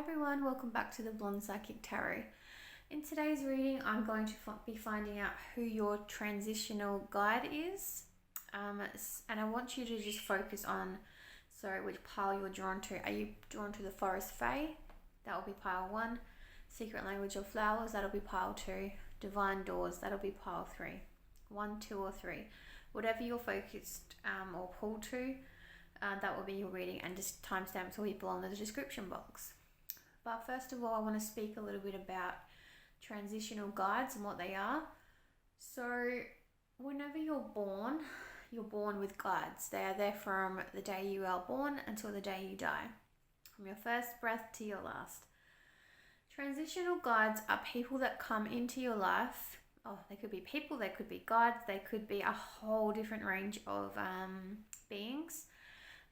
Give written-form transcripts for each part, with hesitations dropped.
Everyone, welcome back to the Blonde Psychic Tarot. In today's reading, I'm going to be finding out who your transitional guide is. And I want you to just focus on, which pile you're drawn to. Are you drawn to the Forest Fae? That will be pile 1. Secret Language of Flowers, that'll be pile 2. Divine Doors, that'll be pile 3. 1, 2 or 3. Whatever you're focused or pulled to, that will be your reading, and just timestamps will be below in the description box. But first of all, I want to speak a little bit about transitional guides and what they are. So whenever you're born with guides. They are there from the day you are born until the day you die, from your first breath to your last. Transitional guides are people that come into your life. They could be people, they could be guides, they could be a whole different range of beings.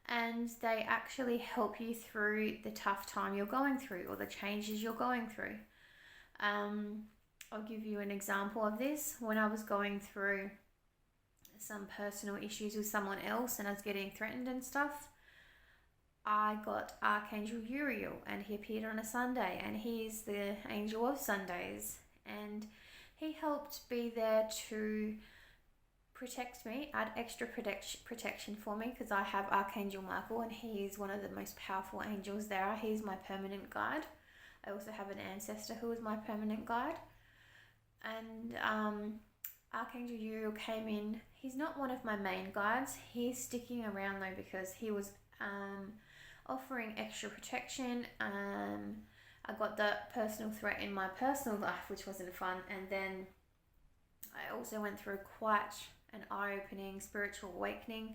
And they actually help you through the tough time you're going through or the changes you're going through. I'll give you an example of this. When I was going through some personal issues with someone else and I was getting threatened and stuff, I got Archangel Uriel, and he appeared on a Sunday, and he's the angel of Sundays, and he helped be there to protect me, add extra protection for me, because I have Archangel Michael, and he is one of the most powerful angels there are. He's my permanent guide. I also have an ancestor who is my permanent guide. And Archangel Uriel came in. He's not one of my main guides. He's sticking around though because he was offering extra protection. I got that personal threat in my personal life, which wasn't fun. And then I also went through quite an eye-opening spiritual awakening,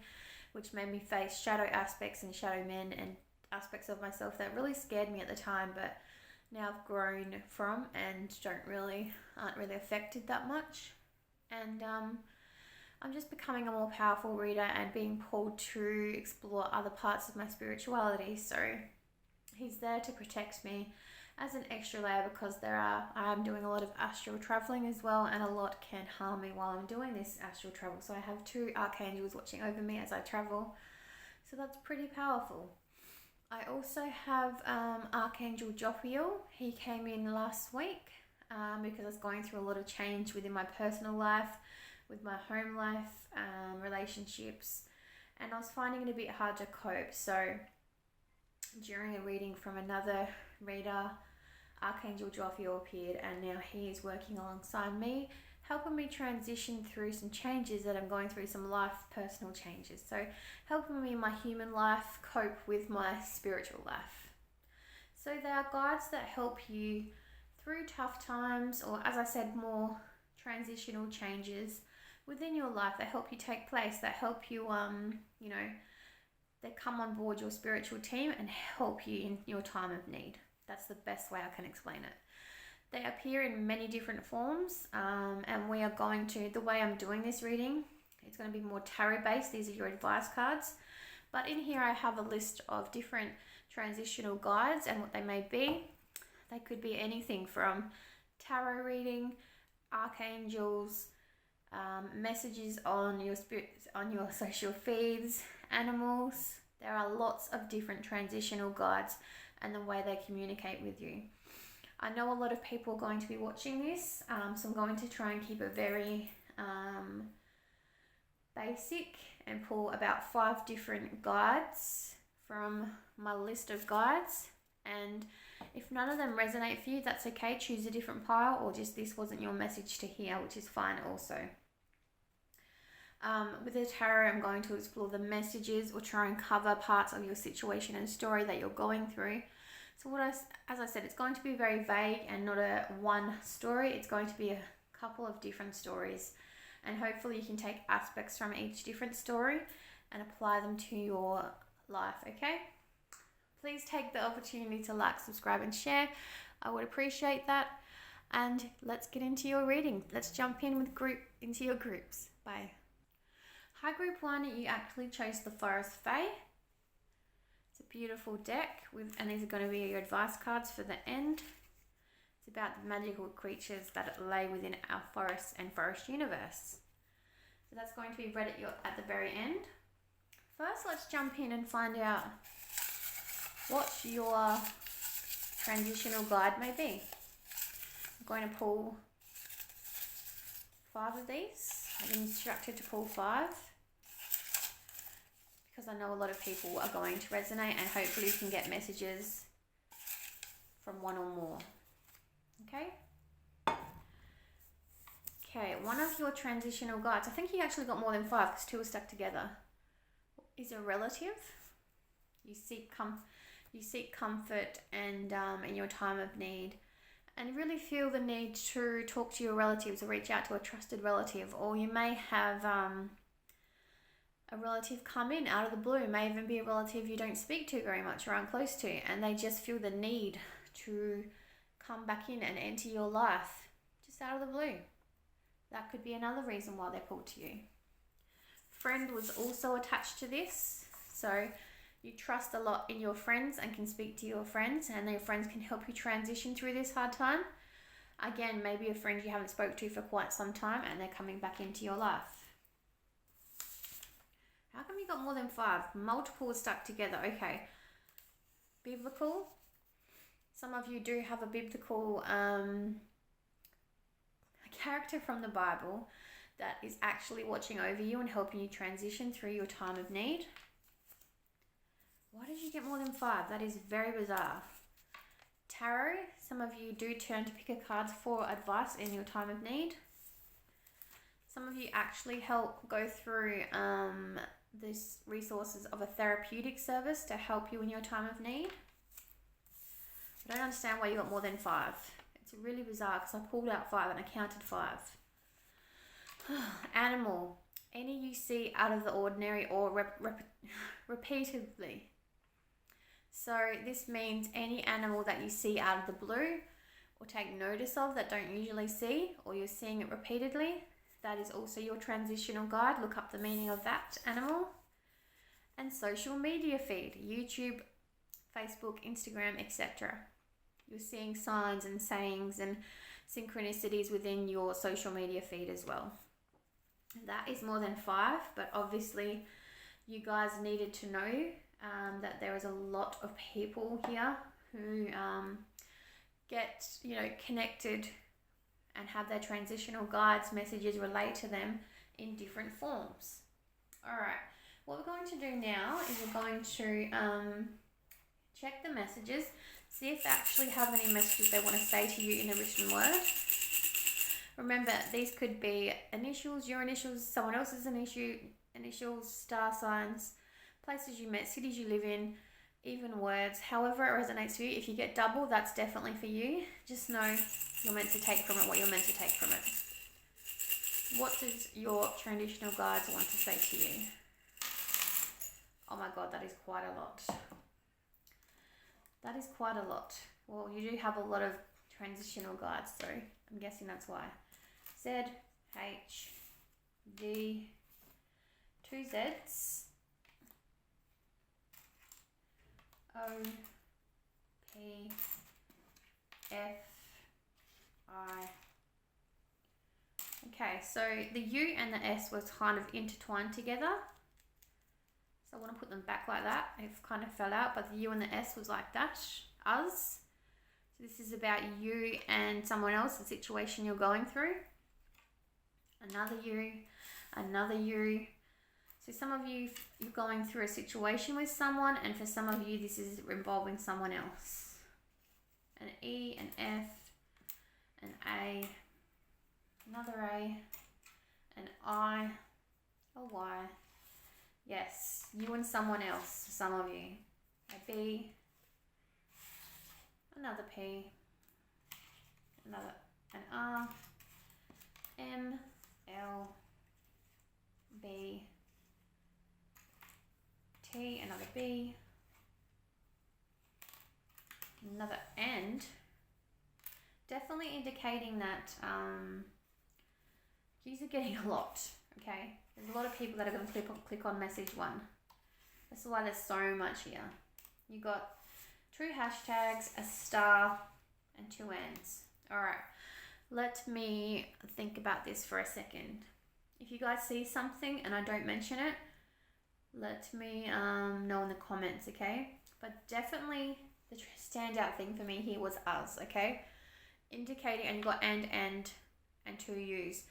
which made me face shadow aspects and shadow men and aspects of myself that really scared me at the time, but now I've grown from and aren't really affected that much. And I'm just becoming a more powerful reader and being pulled to explore other parts of my spirituality. So he's there to protect me as an extra layer, because I'm doing a lot of astral traveling as well, and a lot can harm me while I'm doing this astral travel. So I have 2 archangels watching over me as I travel. So that's pretty powerful. I also have Archangel Jophiel. He came in last week because I was going through a lot of change within my personal life, with my home life, relationships, and I was finding it a bit hard to cope. So during a reading from another reader, Archangel Jophiel appeared, and now he is working alongside me, helping me transition through some changes that I'm going through, some life personal changes. So helping me in my human life cope with my spiritual life. So they are guides that help you through tough times, or as I said, more transitional changes within your life that help you take place, that help you, they come on board your spiritual team and help you in your time of need. That's the best way I can explain it. They appear in many different forms, and the way I'm doing this reading, it's going to be more tarot based. These are your advice cards. But in here I have a list of different transitional guides and what they may be. They could be anything from tarot reading, archangels, messages on your social feeds, animals. There are lots of different transitional guides and the way they communicate with you. I know a lot of people are going to be watching this, so I'm going to try and keep it very basic and pull about 5 different guides from my list of guides. And if none of them resonate for you, that's okay. Choose a different pile, or just this wasn't your message to hear, which is fine also. With the tarot, I'm going to explore the messages or try and cover parts of your situation and story that you're going through. So as I said, it's going to be very vague and not a one story. It's going to be a couple of different stories, and hopefully you can take aspects from each different story and apply them to your life, okay? Please take the opportunity to like, subscribe and share. I would appreciate that. And let's get into your reading. Let's jump into your groups. Bye. Hi Group 1, you actually chose the Forest Fae. It's a beautiful deck, and these are going to be your advice cards for the end. It's about the magical creatures that lay within our forests and forest universe. So that's going to be read at the very end. First, let's jump in and find out what your transitional guide may be. I'm going to pull 5 of these. I've been instructed to pull 5 because I know a lot of people are going to resonate, and hopefully you can get messages from one or more. Okay? Okay, one of your transitional guides, I think you actually got more than 5 because 2 are stuck together, is a relative. You seek comfort and in your time of need, and really feel the need to talk to your relatives or reach out to a trusted relative. Or you may have a relative come in out of the blue. It may even be a relative you don't speak to very much or aren't close to, and they just feel the need to come back in and enter your life just out of the blue. That could be another reason why they're pulled to you. Friend was also attached to this. So you trust a lot in your friends and can speak to your friends, and your friends can help you transition through this hard time. Again, maybe a friend you haven't spoke to for quite some time and they're coming back into your life. How come you got more than 5? Multiple stuck together. Okay. Biblical. Some of you do have a biblical character from the Bible that is actually watching over you and helping you transition through your time of need. Why did you get more than 5? That is very bizarre. Tarot. Some of you do turn to pick a card for advice in your time of need. Some of you actually help go through this resources of a therapeutic service to help you in your time of need. I don't understand why you got more than 5. It's really bizarre because I pulled out 5 and I counted 5. Animal. Any you see out of the ordinary or repeatedly. So this means any animal that you see out of the blue or take notice of that don't usually see, or you're seeing it repeatedly, that is also your transitional guide. Look up the meaning of that animal. And social media feed, YouTube, Facebook, Instagram, etc. You're seeing signs and sayings and synchronicities within your social media feed as well. That is more than 5, but obviously you guys needed to know that there is a lot of people here who get, connected and have their transitional guides messages relate to them in different forms. All right, what we're going to do now is we're going to check the messages, see if they actually have any messages they want to say to you in a written word. Remember, these could be initials, your initials, someone else's initials, star signs, places you met, cities you live in, even words, however it resonates for you. If you get double, that's definitely for you. Just know you're meant to take from it what you're meant to take from it. What does your transitional guides want to say to you? Oh my God, that is quite a lot. That is quite a lot. Well, you do have a lot of transitional guides, so I'm guessing that's why. Z, H, D, 2 Zs, O, P, F, I. Okay, so the U and the S was kind of intertwined together. So I want to put them back like that. It kind of fell out, but the U and the S was like that. Us. So this is about you and someone else, the situation you're going through. Another you, another you. So some of you, you're going through a situation with someone, and for some of you, this is involving someone else. An E, an F, an A, another A, an I, a Y. Yes, you and someone else, some of you. A B, another P, another, an R, M, L, B, T, another B, another and. Definitely indicating that these are getting a lot, okay? There's a lot of people that are going to click on message 1. That's why there's so much here. You got 2 hashtags, a star, and 2 ands. All right, let me think about this for a second. If you guys see something and I don't mention it, let me know in the comments, okay? But definitely the standout thing for me here was us, okay? Indicating, and you got and two U's.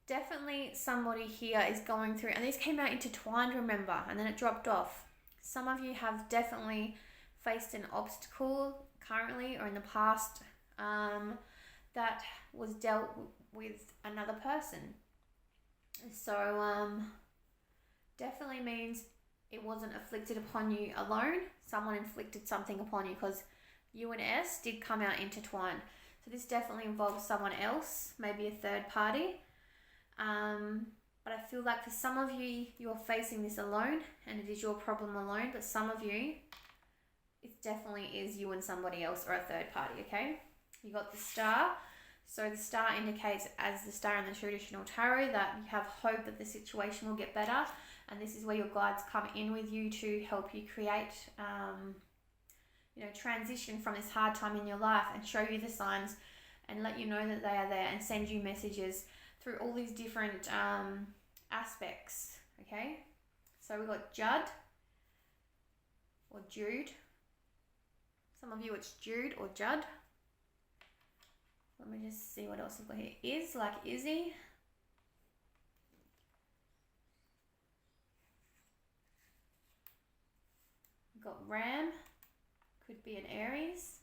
Definitely somebody here is going through, and these came out intertwined, remember, and then it dropped off. Some of you have definitely faced an obstacle currently or in the past that was dealt with another person. So definitely means it wasn't afflicted upon you alone. Someone inflicted something upon you, because U and S did come out intertwined. So this definitely involves someone else, maybe a third party. But I feel like for some of you, you're facing this alone and it is your problem alone. But some of you, it definitely is you and somebody else or a third party, okay? You got the star. So the star indicates, as the star in the traditional tarot, that you have hope that the situation will get better. And this is where your guides come in with you to help you create, transition from this hard time in your life and show you the signs and let you know that they are there and send you messages through all these different aspects, okay? So we've got Judd or Jude. Some of you it's Jude or Judd. Let me just see what else we've got here. Is, like Izzy. We've got Ram. Could be an Aries.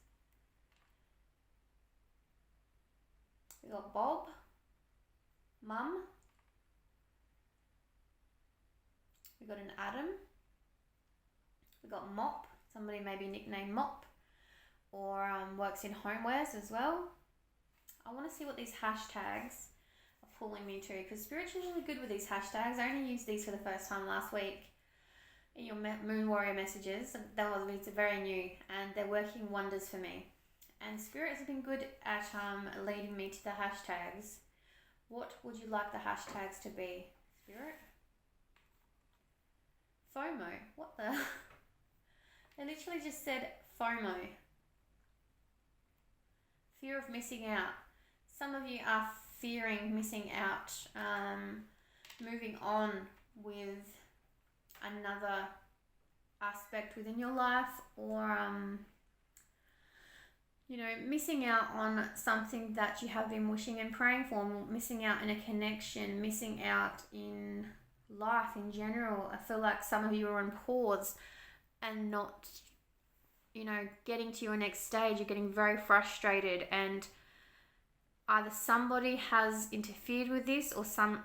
We've got Bob. Mum. We've got an Adam. We've got Mop. Somebody maybe nicknamed Mop. Or works in homewares as well. I want to see what these hashtags are pulling me to, because Spirit's usually good with these hashtags. I only used these for the first time last week in your Moon Warrior messages. It's very new and they're working wonders for me. And Spirit has been good at leading me to the hashtags. What would you like the hashtags to be, Spirit? FOMO. What the? They literally just said FOMO. Fear of missing out. Some of you are fearing missing out, moving on with another aspect within your life, or missing out on something that you have been wishing and praying for, missing out in a connection, missing out in life in general. I feel like some of you are on pause and not, getting to your next stage. You're getting very frustrated, and either somebody has interfered with this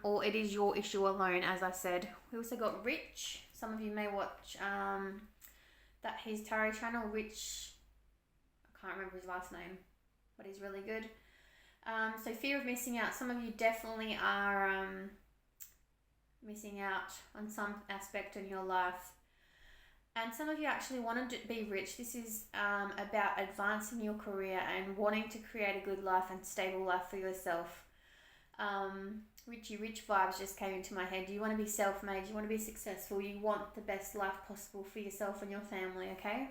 or it is your issue alone, as I said. We also got Rich. Some of you may watch that his tarot channel, Rich. I can't remember his last name, but he's really good. So fear of missing out. Some of you definitely are missing out on some aspect in your life. And some of you actually want to be rich. This is about advancing your career and wanting to create a good life and stable life for yourself. Richie Rich vibes just came into my head. You want to be self-made. You want to be successful. You want the best life possible for yourself and your family, okay?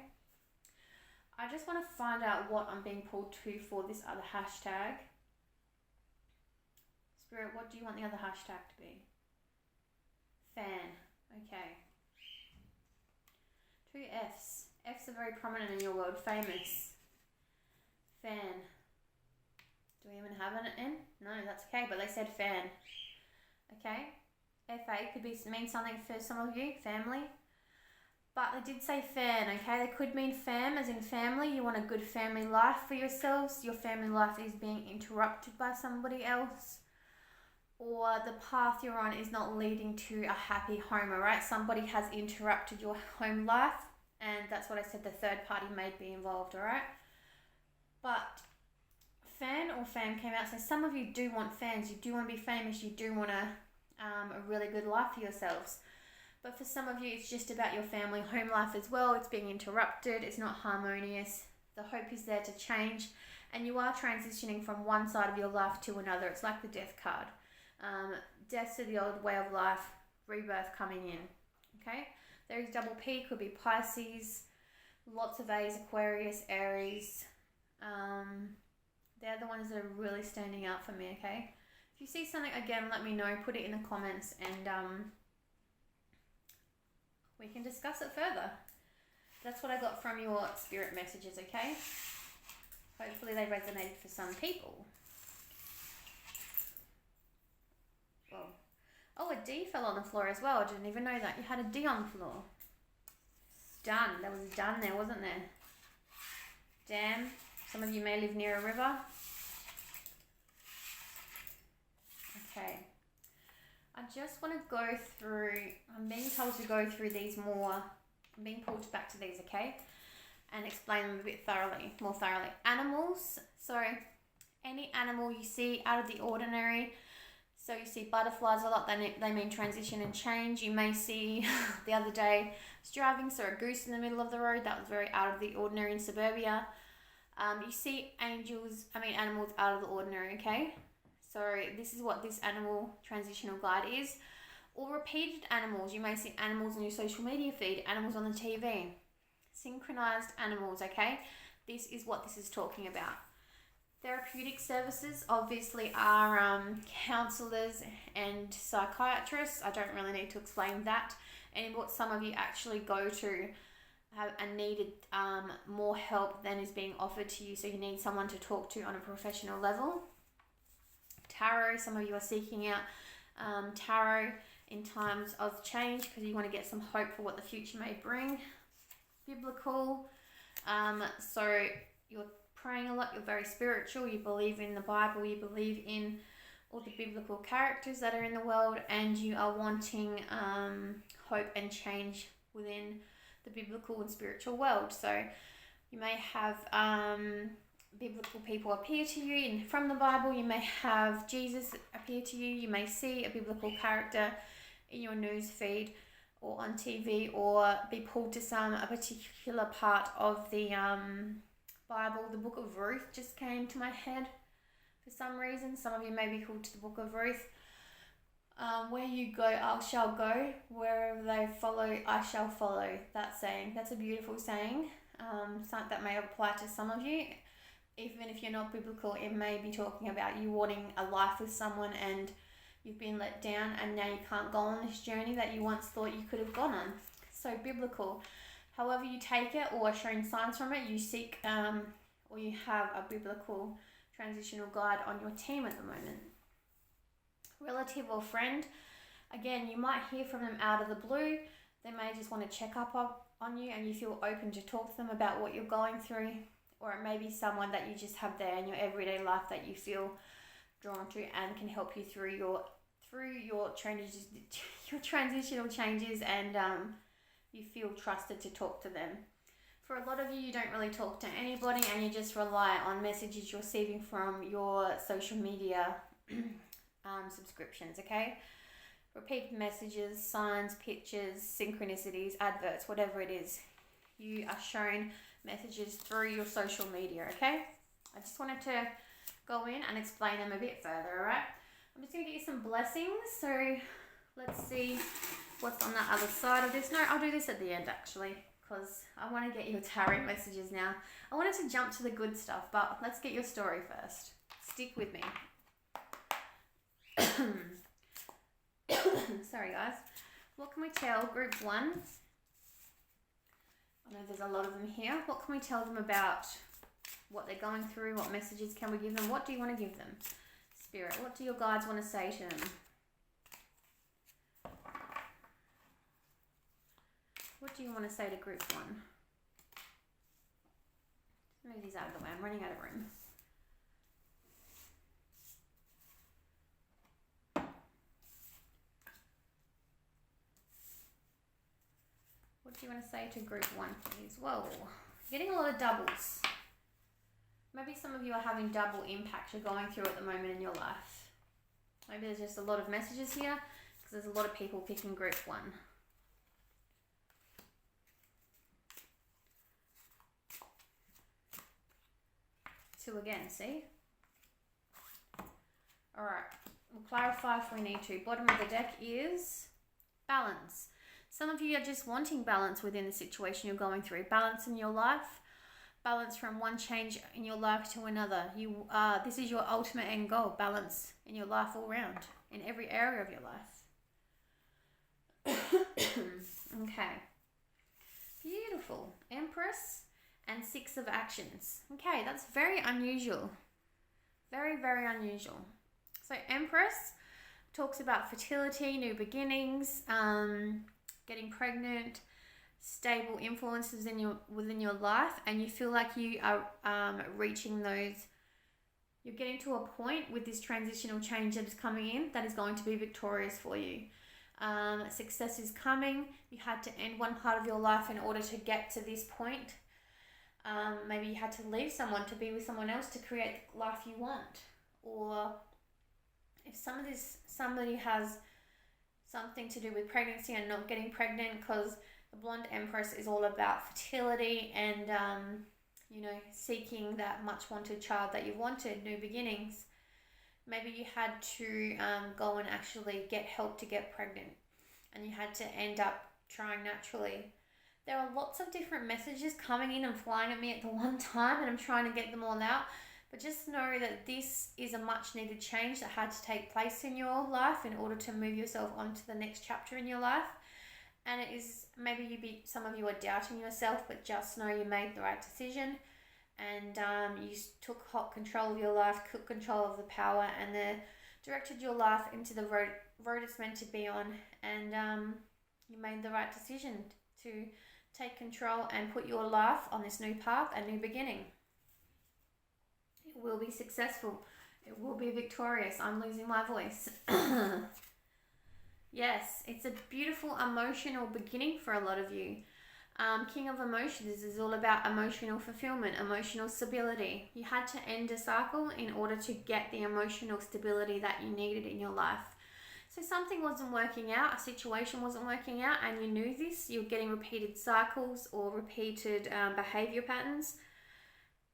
I just want to find out what I'm being pulled to for this other hashtag. Spirit, what do you want the other hashtag to be? Fan. Okay. 2 F's. F's are very prominent in your world. Famous. Fan. Do we even have an N? No, that's okay, but they said fan. Okay. FA could mean something for some of you. Family. But they did say fan, okay? They could mean fam, as in family. You want a good family life for yourselves. Your family life is being interrupted by somebody else. Or the path you're on is not leading to a happy home, alright? Somebody has interrupted your home life, and that's what I said, the third party may be involved, alright? But fan or fam came out, so some of you do want fans, you do want to be famous, you do want a really good life for yourselves. But for some of you, it's just about your family home life as well. It's being interrupted, it's not harmonious. The hope is there to change, and you are transitioning from one side of your life to another. It's like the death card. Death to the old way of life, rebirth coming in, okay? There is double P, could be Pisces, lots of A's, Aquarius, Aries. They're the ones that are really standing out for me, okay? If you see something, again, let me know, put it in the comments, and we can discuss it further. That's what I got from your spirit messages, okay? Hopefully they resonated for some people. Well, oh, a D fell on the floor as well. I didn't even know that. You had a D on the floor. Done. There was a done there, wasn't there? Damn. Some of you may live near a river. Okay. I just want to go through, I'm being told to go through these more, I'm being pulled back to these, okay? And explain them a bit more thoroughly. Animals, so any animal you see out of the ordinary, so you see butterflies a lot, they mean transition and change. You may see, the other day, I was driving, saw a goose in the middle of the road, that was very out of the ordinary in suburbia. You see animals out of the ordinary, okay? So this is what this animal transitional guide is. Or repeated animals. You may see animals on your social media feed, animals on the TV. Synchronized animals, okay? This is what this is talking about. Therapeutic services obviously are counselors and psychiatrists. I don't really need to explain that. And what some of you actually go to and needed more help than is being offered to you. So you need someone to talk to on a professional level. Tarot, some of you are seeking out tarot in times of change because you want to get some hope for what the future may bring. Biblical, so you're praying a lot, you're very spiritual, you believe in the Bible, you believe in all the biblical characters that are in the world, and you are wanting hope and change within the biblical and spiritual world. So you may have biblical people appear to you from the Bible. You may have Jesus appear to you. You may see a biblical character in your news feed or on TV, or be pulled to a particular part of the Bible. The book of Ruth just came to my head for some reason. Some of you may be called to the book of Ruth. Where you go, I shall go. Wherever they follow, I shall follow. That saying. That's a beautiful saying. Something that may apply to some of you. Even if you're not biblical, it may be talking about you wanting a life with someone and you've been let down and now you can't go on this journey that you once thought you could have gone on. So biblical. However you take it or are showing signs from it, you seek or you have a biblical transitional guide on your team at the moment. Relative or friend. Again, you might hear from them out of the blue. They may just want to check up on you and you feel open to talk to them about what you're going through. Or it may be someone that you just have there in your everyday life that you feel drawn to and can help you through your changes, your transitional changes, and you feel trusted to talk to them. For a lot of you, you don't really talk to anybody and you just rely on messages you're receiving from your social media subscriptions, okay? Repeat messages, signs, pictures, synchronicities, adverts, whatever it is. You are shown messages through your social media, okay? I just wanted to go in and explain them a bit further, alright? I'm just going to get you some blessings, so let's see what's on the other side of this. No, I'll do this at the end actually, because I want to get your tarot messages now. I wanted to jump to the good stuff, but let's get your story first. Stick with me. Sorry guys. What can we tell group 1? I know there's a lot of them here. What can we tell them about what they're going through? What messages can we give them? What do you want to give them? Spirit, what do your guides want to say to them? What do you want to say to group 1? Move these out of the way. I'm running out of room. What do you want to say to group 1, please? Whoa, getting a lot of doubles. Maybe some of you are having double impact you're going through at the moment in your life. Maybe there's just a lot of messages here because there's a lot of people picking group 1. 2 again, see? Alright, we'll clarify if we need to. Bottom of the deck is balance. Some of you are just wanting balance within the situation you're going through. Balance in your life. Balance from one change in your life to another. This is your ultimate end goal. Balance in your life all round. In every area of your life. Okay. Beautiful. Empress, and Six of Actions. Okay, that's very unusual. Very, very unusual. So Empress talks about fertility, new beginnings, getting pregnant, stable influences within your life, and you feel like you are reaching those. You're getting to a point with this transitional change that is coming in that is going to be victorious for you. Success is coming. You had to end one part of your life in order to get to this point. Maybe you had to leave someone to be with someone else to create the life you want. Or if somebody has something to do with pregnancy and not getting pregnant, because the Blonde Empress is all about fertility and seeking that much wanted child that you wanted, new beginnings. Maybe you had to go and actually get help to get pregnant, and you had to end up trying naturally. There are lots of different messages coming in and flying at me at the one time, and I'm trying to get them all out. But just know that this is a much needed change that had to take place in your life in order to move yourself on to the next chapter in your life. And it is, maybe some of you are doubting yourself, but just know you made the right decision. And you took hot control of your life, took control of the power, and directed your life into the road it's meant to be on. And you made the right decision to take control and put your life on this new path, a new beginning. It will be successful. It will be victorious. I'm losing my voice. Yes, it's a beautiful emotional beginning for a lot of you. King of Emotions is all about emotional fulfillment, emotional stability. You had to end a cycle in order to get the emotional stability that you needed in your life. So something wasn't working out, a situation wasn't working out, and you knew this. You're getting repeated cycles or repeated behavior patterns.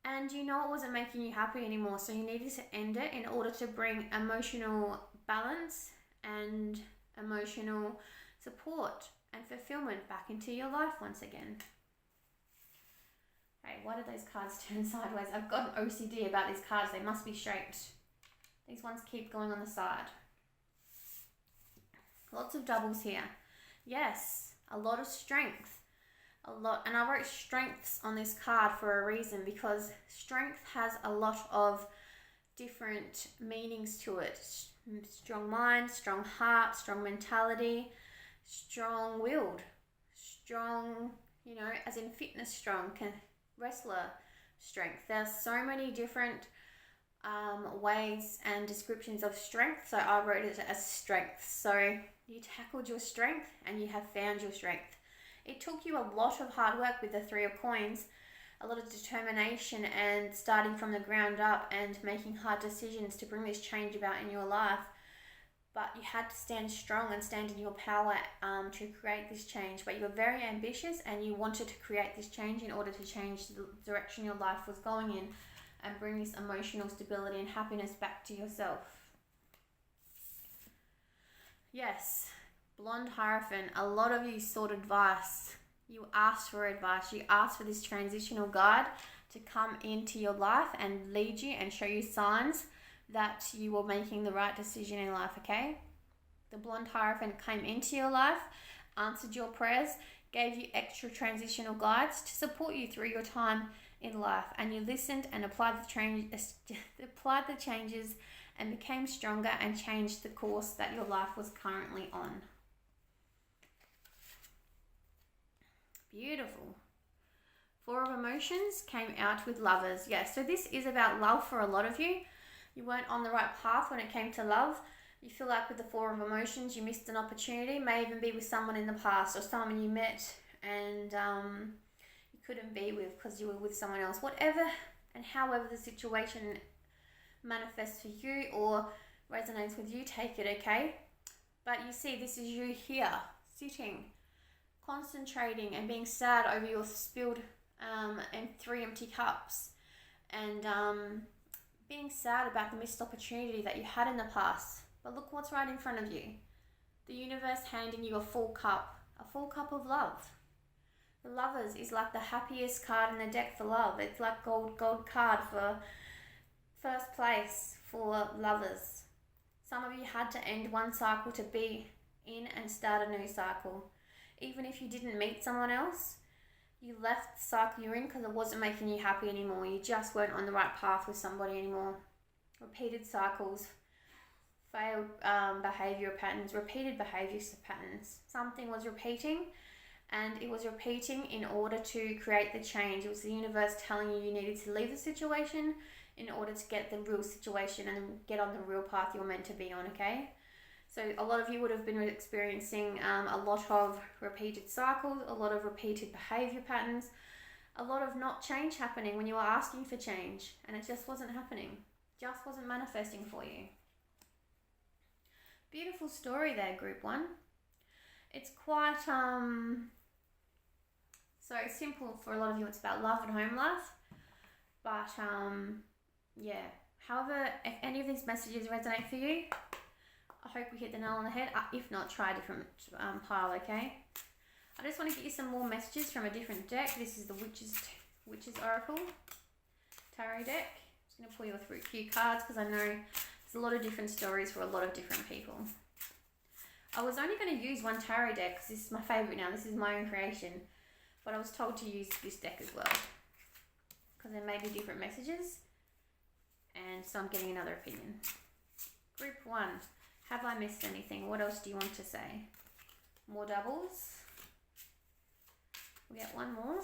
And you know it wasn't making you happy anymore, so you needed to end it in order to bring emotional balance and emotional support and fulfillment back into your life once again. Okay, why did those cards turn sideways? I've got an OCD about these cards. They must be straight. These ones keep going on the side. Lots of doubles here. Yes, a lot of strength. And I wrote strengths on this card for a reason, because strength has a lot of different meanings to it. Strong mind, strong heart, strong mentality, strong-willed, strong, as in fitness strong, wrestler strength. There's so many different ways and descriptions of strength, so I wrote it as strength. So you tackled your strength and you have found your strength. It took you a lot of hard work with the Three of Coins, a lot of determination and starting from the ground up and making hard decisions to bring this change about in your life. But you had to stand strong and stand in your power to create this change. But you were very ambitious and you wanted to create this change in order to change the direction your life was going in and bring this emotional stability and happiness back to yourself. Yes. Blonde Hierophant, a lot of you sought advice. You asked for advice. You asked for this transitional guide to come into your life and lead you and show you signs that you were making the right decision in life, okay? The Blonde Hierophant came into your life, answered your prayers, gave you extra transitional guides to support you through your time in life, and you listened and applied the changes and became stronger and changed the course that your life was currently on. Beautiful. Four of Emotions came out with Lovers. Yes, so this is about love for a lot of you. You weren't on the right path when it came to love. You feel like with the Four of Emotions, you missed an opportunity. May even be with someone in the past or someone you met and you couldn't be with because you were with someone else. Whatever and however the situation manifests for you or resonates with you, take it, okay? But you see, this is you here, sitting, concentrating and being sad over your spilled and 3 empty cups and being sad about the missed opportunity that you had in the past. But look what's right in front of you. The universe handing you a full cup of love. The Lovers is like the happiest card in the deck for love. It's like gold card for first place for lovers. Some of you had to end one cycle to be in and start a new cycle. Even if you didn't meet someone else, You left the cycle you're in because it wasn't making you happy anymore. You just weren't on the right path with somebody anymore. Repeated cycles, failed behavior patterns, repeated behavior patterns. Something was repeating, and it was repeating in order to create the change. It was the universe telling you needed to leave the situation in order to get the real situation and get on the real path you're meant to be on, okay? So a lot of you would have been experiencing a lot of repeated cycles, a lot of repeated behavior patterns, a lot of not change happening when you were asking for change, and it just wasn't happening, just wasn't manifesting for you. Beautiful story there, group 1. It's quite so simple for a lot of you. It's about love and home life, but yeah. However, if any of these messages resonate for you, I hope we hit the nail on the head. If not, try a different pile, okay? I just want to get you some more messages from a different deck. This is the Witches Oracle Tarot deck. I'm just going to pull you through a few cards because I know there's a lot of different stories for a lot of different people. I was only going to use one tarot deck because this is my favourite now. This is my own creation. But I was told to use this deck as well because there may be different messages. And so I'm getting another opinion. Group 1. Have I missed anything? What else do you want to say? More doubles. We get one more.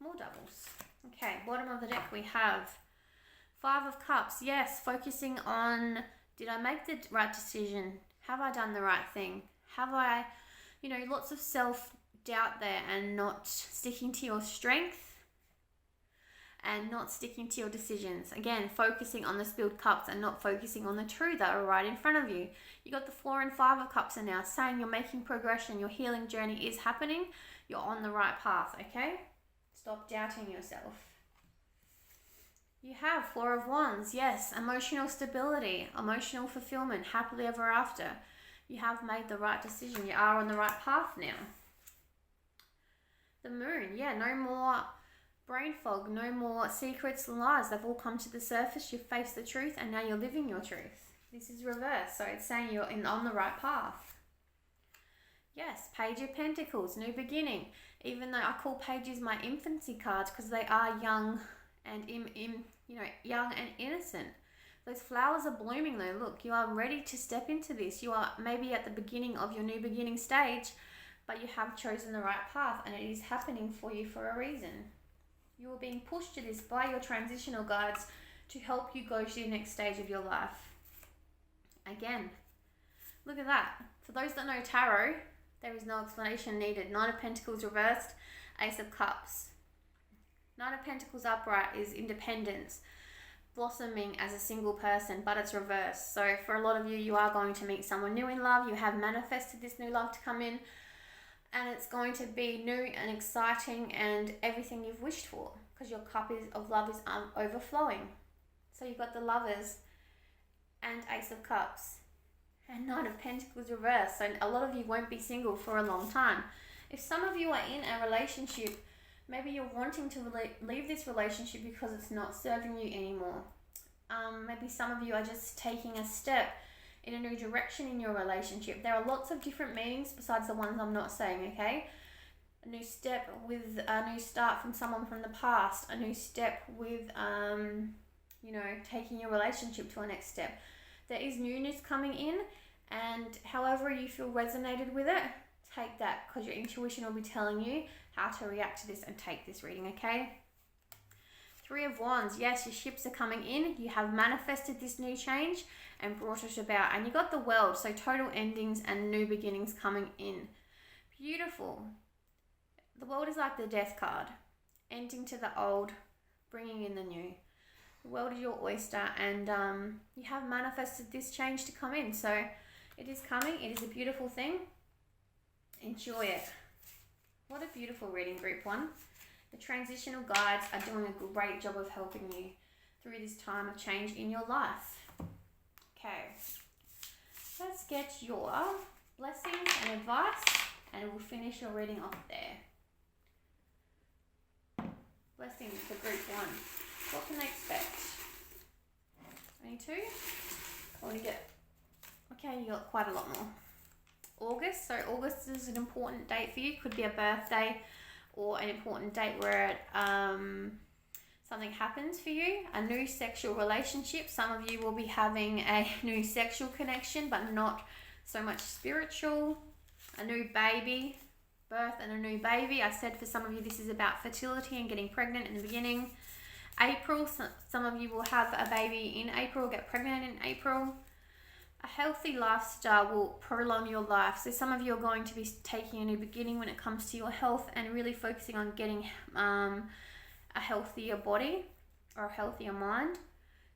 More doubles. Okay, bottom of the deck we have 5 of Cups. Yes, focusing on, did I make the right decision? Have I done the right thing? Have I, lots of self-doubt there and not sticking to your strength and not sticking to your decisions. Again, focusing on the spilled cups and not focusing on the two that are right in front of you. You got the 4 and 5 of Cups are now saying you're making progression. Your healing journey is happening. You're on the right path, okay? Stop doubting yourself. You have 4 of Wands. Yes, emotional stability, emotional fulfillment, happily ever after. You have made the right decision. You are on the right path now. The Moon. Yeah, no more brain fog, no more secrets and lies. They've all come to the surface. You've faced the truth and now you're living your truth. This is reverse, so it's saying you're on the right path. Yes, Page of Pentacles, new beginning. Even though I call pages my infancy cards because they are young and young and innocent. Those flowers are blooming though. Look, you are ready to step into this. You are maybe at the beginning of your new beginning stage, but you have chosen the right path and it is happening for you for a reason. You are being pushed to this by your transitional guides to help you go to the next stage of your life. Again, look at that. For those that know tarot, there is no explanation needed. 9 of Pentacles reversed, Ace of Cups. 9 of Pentacles upright is independence, blossoming as a single person, but it's reversed. So for a lot of you, you are going to meet someone new in love. You have manifested this new love to come in. And it's going to be new and exciting and everything you've wished for because your cup of love is overflowing. So you've got the Lovers and Ace of Cups and 9 of Pentacles reversed. So a lot of you won't be single for a long time. If some of you are in a relationship, maybe you're wanting to leave this relationship because it's not serving you anymore. Maybe some of you are just taking a step in a new direction in your relationship. There are lots of different meanings besides the ones I'm not saying, okay? A new step with a new start from someone from the past, a new step with, taking your relationship to a next step. There is newness coming in, and however you feel resonated with it, take that because your intuition will be telling you how to react to this and take this reading, okay? 3 of Wands. Yes, your ships are coming in. You have manifested this new change and brought it about. And you got the World, so total endings and new beginnings coming in. Beautiful. The World is like the Death card. Ending to the old, bringing in the new. The world is your oyster and you have manifested this change to come in. So it is coming. It is a beautiful thing. Enjoy it. What a beautiful reading, Group 1. The transitional guides are doing a great job of helping you through this time of change in your life. Okay, let's get your blessings and advice and we'll finish your reading off there. Blessings for Group 1. What can they expect? 22? Or you get... Okay, you got quite a lot more. August. So August is an important date for you. Could be a birthday or an important date where something happens for you. A new sexual relationship. Some of you will be having a new sexual connection, but not so much spiritual. A new baby, birth and a new baby. I said for some of you this is about fertility and getting pregnant in the beginning. April, some of you will have a baby in April, get pregnant in April. A healthy lifestyle will prolong your life. So some of you are going to be taking a new beginning when it comes to your health and really focusing on getting a healthier body or a healthier mind.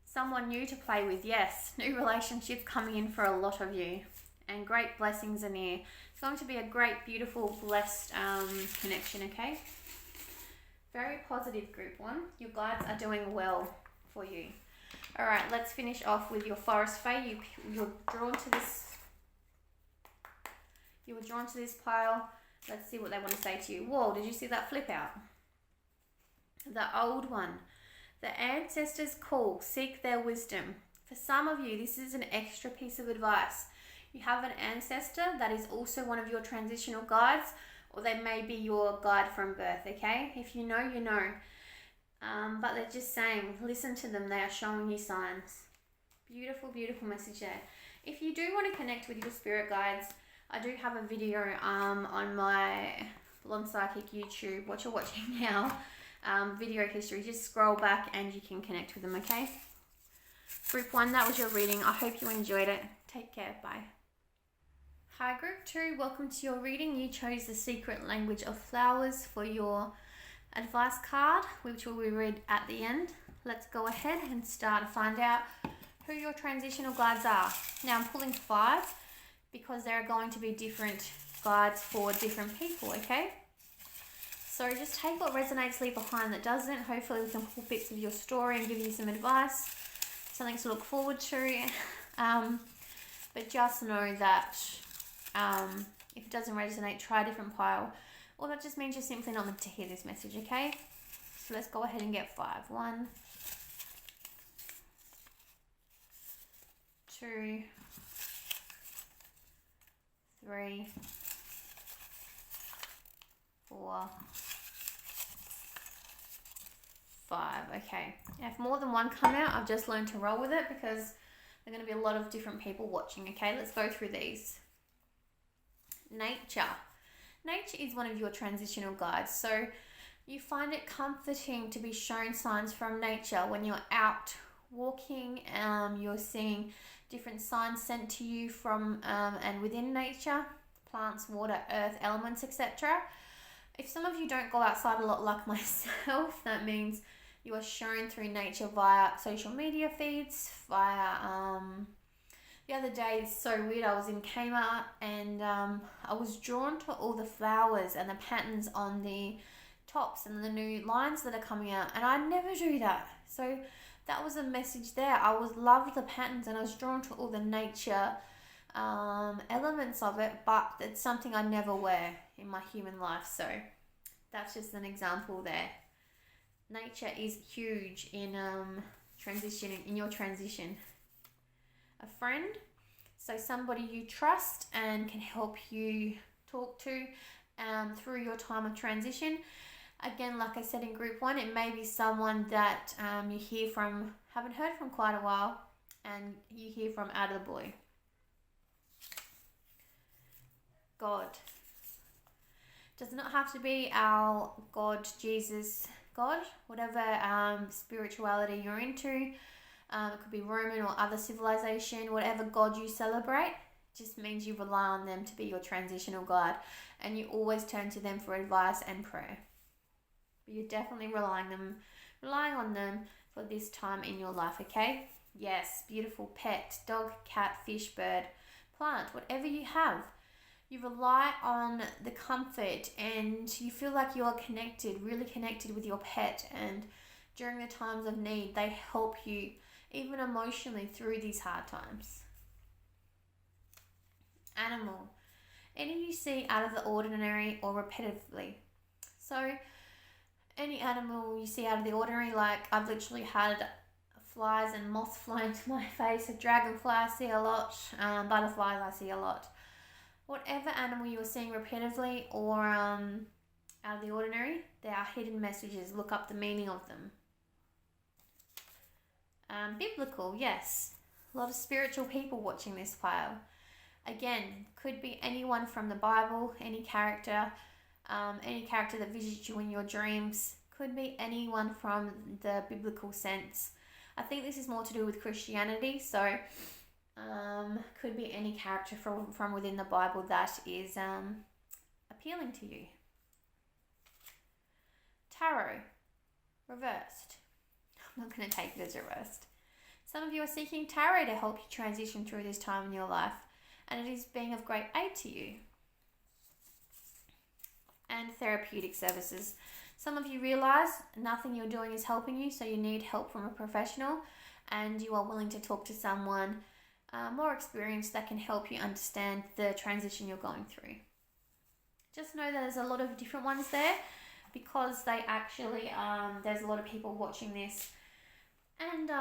Someone new to play with, yes. New relationships coming in for a lot of you. And great blessings are near. It's going to be a great, beautiful, blessed connection, okay? Very positive, group 1. Your guides are doing well for you. All right, let's finish off with your forest fae. You were drawn to this pile. Let's see what they want to say to you. Whoa, did you see that flip out? The old one. The ancestors call, seek their wisdom. For some of you, this is an extra piece of advice. You have an ancestor that is also one of your transitional guides, or they may be your guide from birth, okay? If you know, you know. But they're just saying, listen to them. They are showing you signs. Beautiful, beautiful message there. If you do want to connect with your spirit guides, I do have a video on my Blonde Psychic YouTube, what you're watching now, video history. Just scroll back and you can connect with them, okay? Group 1, that was your reading. I hope you enjoyed it. Take care. Bye. Hi, Group 2. Welcome to your reading. You chose the secret language of flowers for your advice card, which will be read at the end. Let's go ahead and start to find out who your transitional guides are. Now, I'm pulling 5 because there are going to be different guides for different people, okay? So just take what resonates, leave behind that doesn't. Hopefully we can pull bits of your story and give you some advice, something to look forward to. But just know that if it doesn't resonate, try a different pile. Or that just means you're simply not meant to hear this message, okay? So let's go ahead and get 5. 1, 2, 3, 4, 5. Okay. If more than one come out, I've just learned to roll with it because there are going to be a lot of different people watching, okay? Let's go through these. Nature. Nature is one of your transitional guides. So you find it comforting to be shown signs from nature when you're out walking. You're seeing different signs sent to you from and within nature, plants, water, earth, elements, etc. If some of you don't go outside a lot like myself, that means you are shown through nature via social media feeds, via the other day, it's so weird, I was in Kmart and I was drawn to all the flowers and the patterns on the tops and the new lines that are coming out, and I never do that. So that was a message there. I loved the patterns and I was drawn to all the nature elements of it, but it's something I never wear in my human life. So that's just an example there. Nature is huge in transitioning, in your transition. A friend, so somebody you trust and can help you talk to through your time of transition. Again, like I said in group 1, it may be someone that you hear from, haven't heard from quite a while, and you hear from out of the blue. God. Does not have to be our God, Jesus, God, whatever spirituality you're into. It could be Roman or other civilization, whatever God you celebrate, just means you rely on them to be your transitional guide, and you always turn to them for advice and prayer. But you're definitely relying on them for this time in your life, okay? Yes, beautiful pet, dog, cat, fish, bird, plant, whatever you have. You rely on the comfort and you feel like you are connected, really connected with your pet, and during the times of need, they help you even emotionally through these hard times. Animal. Any you see out of the ordinary or repetitively. So any animal you see out of the ordinary, like I've literally had flies and moths fly into my face. A dragonfly I see a lot. Butterflies I see a lot. Whatever animal you're seeing repeatedly or out of the ordinary, there are hidden messages. Look up the meaning of them. Biblical, yes. A lot of spiritual people watching this pile. Again, could be anyone from the Bible, any character that visits you in your dreams. Could be anyone from the biblical sense. I think this is more to do with Christianity, so could be any character from within the Bible that is appealing to you. Tarot, reversed. I'm not going to take it as reversed. Some of you are seeking tarot to help you transition through this time in your life, and it is being of great aid to you. And therapeutic services. Some of you realize nothing you're doing is helping you, so you need help from a professional, and you are willing to talk to someone more experienced that can help you understand the transition you're going through. Just know that there's a lot of different ones there, because they actually, there's a lot of people watching this, and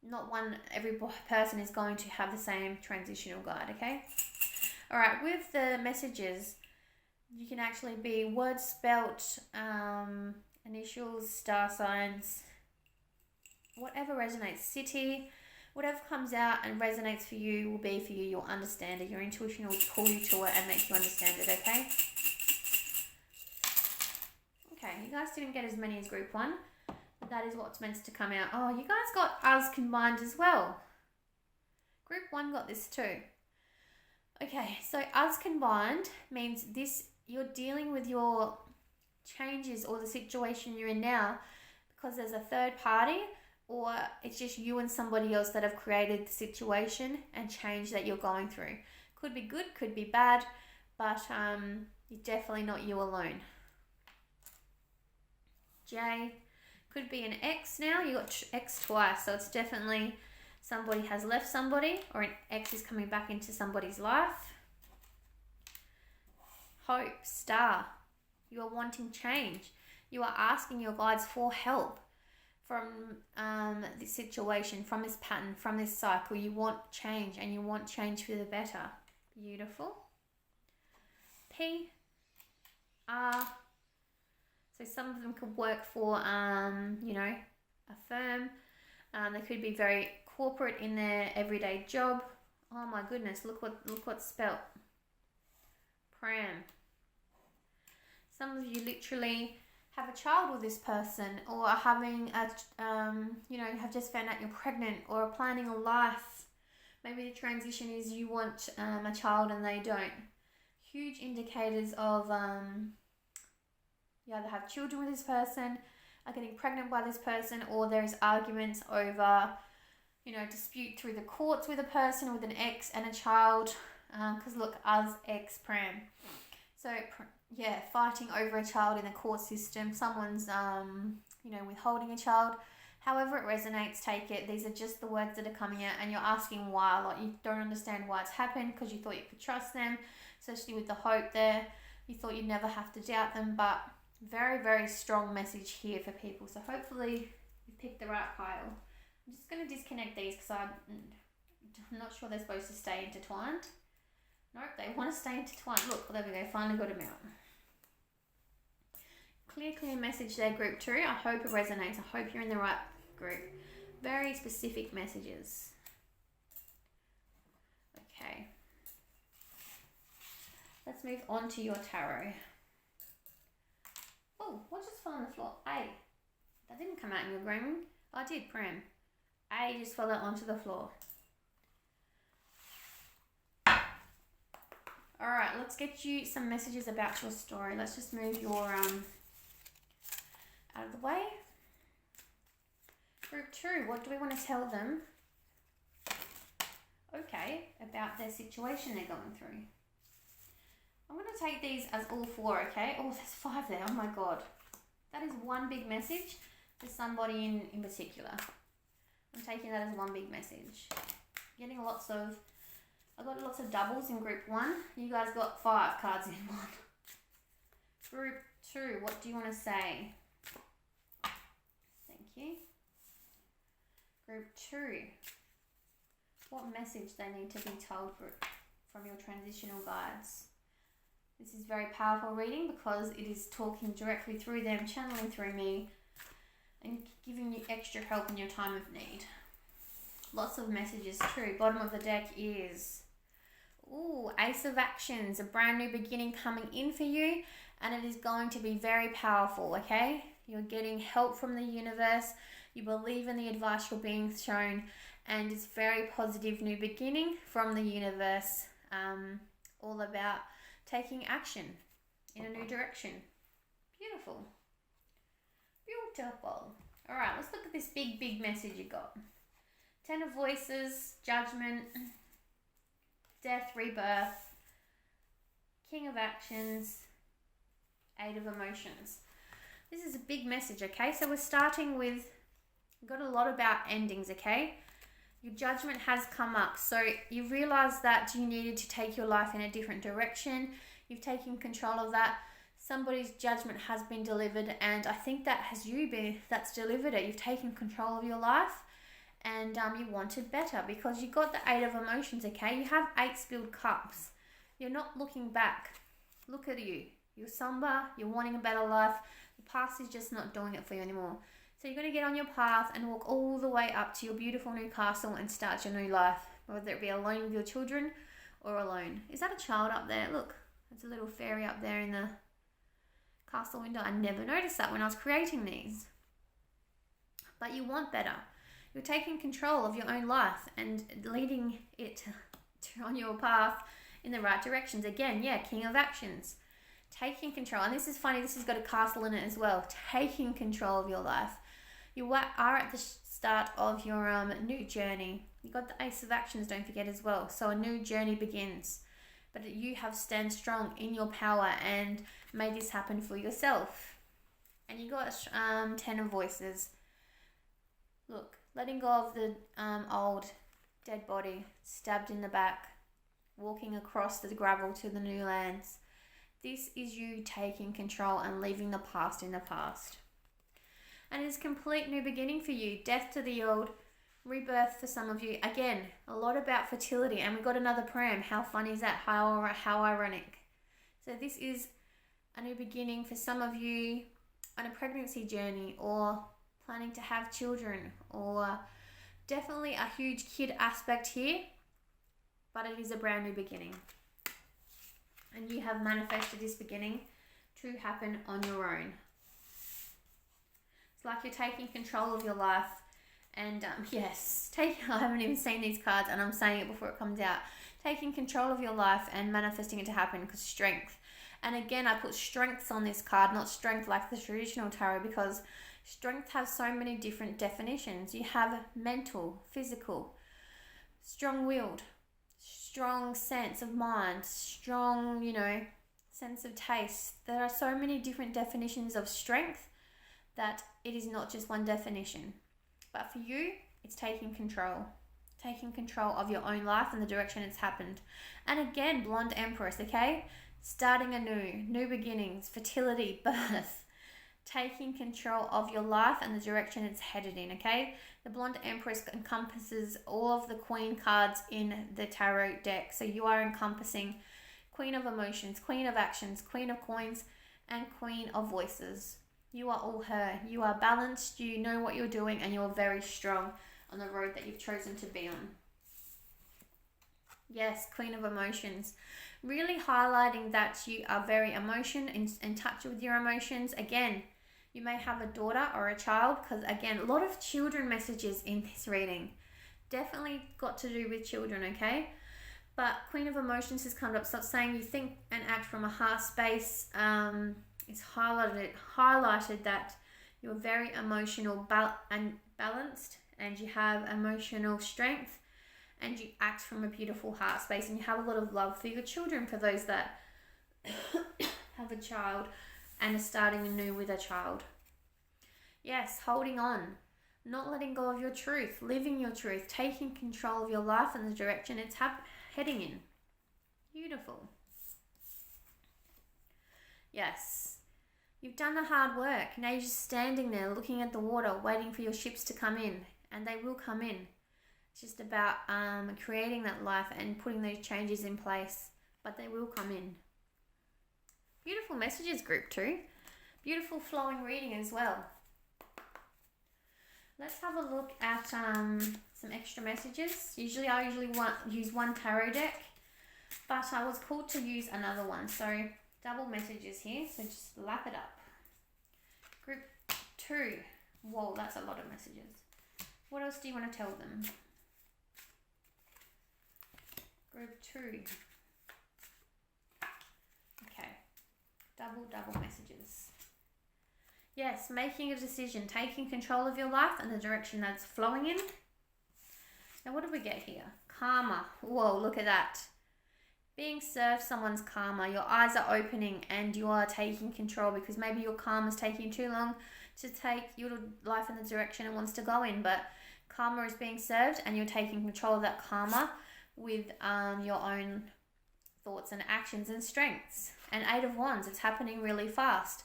not every person is going to have the same transitional guide, okay? All right, with the messages, you can actually be words spelt, initials, star signs, whatever resonates, city, whatever comes out and resonates for you will be for you. You'll understand it. Your intuition will pull you to it and make you understand it, okay? Okay, you guys didn't get as many as group 1. But that is what's meant to come out. Oh, you guys got us combined as well. Group 1 got this too. Okay, so us combined means this, you're dealing with your changes or the situation you're in now because there's a third party, or it's just you and somebody else that have created the situation and change that you're going through. Could be good, could be bad, but you're definitely not you alone. J, could be an ex now. You got ex twice, so it's definitely somebody has left somebody, or an ex is coming back into somebody's life. Hope, star. You are wanting change. You are asking your guides for help from this situation, from this pattern, from this cycle. You want change, and you want change for the better. Beautiful. P, R. So some of them could work for, a firm. They could be very corporate in their everyday job. Oh my goodness, look what's spelt. Pram. Some of you literally have a child with this person, or are having you have just found out you're pregnant, or are planning a life. Maybe the transition is you want a child and they don't. Huge indicators of you either have children with this person, are getting pregnant by this person, or there is arguments over, dispute through the courts with a person, with an ex and a child. Because look, us, ex, pram. So, fighting over a child in the court system. Someone's, withholding a child. However it resonates, take it. These are just the words that are coming out, and you're asking why. Like, you don't understand why it's happened because you thought you could trust them, especially with the hope there. You thought you'd never have to doubt them, but very, very strong message here for people. So hopefully you've picked the right pile. I'm just going to disconnect these because I'm not sure they're supposed to stay intertwined. Nope, they want to stay intertwined. Look, there we go. Finally got them out. Clear message there, group 2. I hope it resonates. I hope you're in the right group. Very specific messages. Okay. Let's move on to your tarot. Oh, what just fell on the floor? A. That didn't come out in your grooming. Oh, I did, pram. A just fell out onto the floor. Alright, let's get you some messages about your story. Let's just move your out of the way. Group 2, what do we want to tell them? Okay, about their situation they're going through. I'm going to take these as all 4, okay? Oh, there's 5 there. Oh my God. That is one big message for somebody in particular. I'm taking that as one big message. Getting I got lots of doubles in group 1. You guys got 5 cards in one. Group 2, what do you want to say? Thank you. Group 2, what message they need to be told from your transitional guides. This is very powerful reading because it is talking directly through them, channeling through me, and giving you extra help in your time of need. Lots of messages too. Bottom of the deck is, Ace of Actions, a brand new beginning coming in for you, and it is going to be very powerful, okay? You're getting help from the universe. You believe in the advice you're being shown, and it's very positive new beginning from the universe, all about taking action in a new direction. Beautiful. Beautiful. All right, let's look at this big message you got. Ten of Voices, Judgment, Death, Rebirth, King of Actions, Eight of Emotions. This is a big message, okay? So we're starting with, we've got a lot about endings, okay? Your judgment has come up. So you realize that you needed to take your life in a different direction. You've taken control of that. Somebody's judgment has been delivered, and I think that has you been, that's delivered it. You've taken control of your life, and you wanted better because you got the Eight of Emotions, okay? You have 8 spilled cups. You're not looking back. Look at you. You're somber. You're wanting a better life. The past is just not doing it for you anymore. So you're going to get on your path and walk all the way up to your beautiful new castle and start your new life, whether it be alone with your children or alone. Is that a child up there? Look, there's a little fairy up there in the castle window. I never noticed that when I was creating these. But you want better. You're taking control of your own life and leading it on your path in the right directions. Again, King of Actions. Taking control. And this is funny, this has got a castle in it as well. Taking control of your life. You are at the start of your new journey. You got the Ace of Actions, don't forget, as well. So a new journey begins. But you have stand strong in your power and made this happen for yourself. And you got 10 of Voices. Look, letting go of the old dead body, stabbed in the back, walking across the gravel to the new lands. This is you taking control and leaving the past in the past. And it's a complete new beginning for you. Death to the old, rebirth for some of you. Again, a lot about fertility. And we've got another pram. How fun is that? How ironic. So this is a new beginning for some of you on a pregnancy journey or planning to have children, or definitely a huge kid aspect here, but it is a brand new beginning. And you have manifested this beginning to happen on your own. It's like you're taking control of your life. And I haven't even seen these cards, and I'm saying it before it comes out. Taking control of your life and manifesting it to happen, because strength. And again, I put strengths on this card, not strength like the traditional tarot, because strength has so many different definitions. You have mental, physical, strong-willed, strong sense of mind, strong, sense of taste. There are so many different definitions of strength that it is not just one definition. But for you, it's taking control of your own life and the direction it's happened. And again, Blonde Empress, okay? Starting anew, new beginnings, fertility, birth, taking control of your life and the direction it's headed in, okay? The Blonde Empress encompasses all of the Queen cards in the tarot deck. So you are encompassing Queen of Emotions, Queen of Actions, Queen of Coins, and Queen of Voices. You are all her. You are balanced, you know what you're doing, and you're very strong on the road that you've chosen to be on. Yes, Queen of Emotions. Really highlighting that you are very in touch with your emotions. Again, you may have a daughter or a child, because again, a lot of children messages in this reading. Definitely got to do with children, okay? But Queen of Emotions has come up. Stop saying you think and act from a heart space. It's highlighted that you're very emotional and balanced, and you have emotional strength, and you act from a beautiful heart space, and you have a lot of love for your children, for those that have a child and are starting anew with a child. Yes, holding on, not letting go of your truth, living your truth, taking control of your life and the direction it's heading in. Beautiful. Yes. You've done the hard work. Now you're just standing there looking at the water, waiting for your ships to come in. And they will come in. It's just about creating that life and putting those changes in place, but they will come in. Beautiful messages, group 2. Beautiful flowing reading as well. Let's have a look at some extra messages. I usually use one tarot deck, but I was called to use another one. So double messages here, so just lap it up. Group 2. Whoa, that's a lot of messages. What else do you want to tell them? Group 2. Okay. Double messages. Yes, making a decision, taking control of your life and the direction that's flowing in. Now, what do we get here? Karma. Whoa, look at that. Being served someone's karma. Your eyes are opening and you are taking control, because maybe your karma is taking too long to take your life in the direction it wants to go in. But karma is being served and you're taking control of that karma with your own thoughts and actions and strengths. And 8 of Wands, it's happening really fast.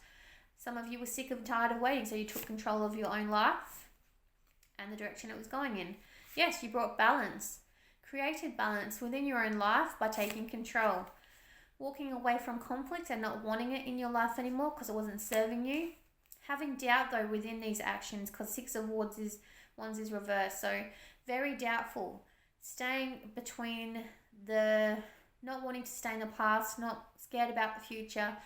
Some of you were sick and tired of waiting, so you took control of your own life and the direction it was going in. Yes, you brought balance, created balance within your own life by taking control. Walking away from conflict and not wanting it in your life anymore because it wasn't serving you. Having doubt though within these actions, because 6 of Wands is reversed, so very doubtful. Staying between the not wanting to stay in the past, not scared about the future,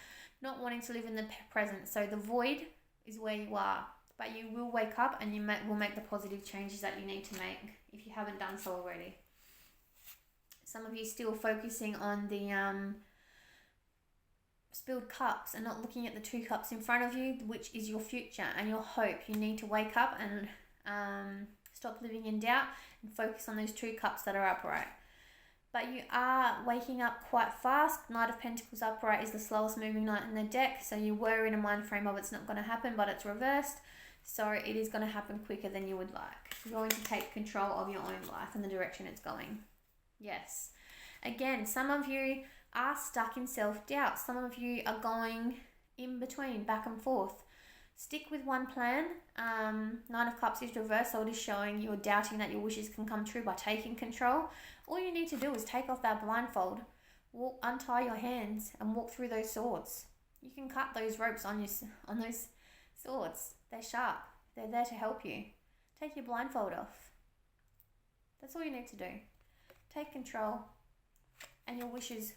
not wanting to live in the present. So the void is where you are, but you will wake up and you will make the positive changes that you need to make if you haven't done so already. Some of you still focusing on the spilled cups and not looking at the 2 cups in front of you, which is your future and your hope. You need to wake up and stop living in doubt and focus on those 2 cups that are upright. But you are waking up quite fast. Knight of Pentacles upright is the slowest moving knight in the deck. So you were in a mind frame of it's not going to happen, but it's reversed. So it is going to happen quicker than you would like. You're going to take control of your own life and the direction it's going. Yes. Again, some of you are stuck in self-doubt. Some of you are going in between, back and forth. Stick with one plan. 9 of Cups is reversed, so it is showing you're doubting that your wishes can come true by taking control. All you need to do is take off that blindfold, untie your hands and walk through those swords. You can cut those ropes on those swords. They're sharp. They're there to help you. Take your blindfold off. That's all you need to do. Take control and your wishes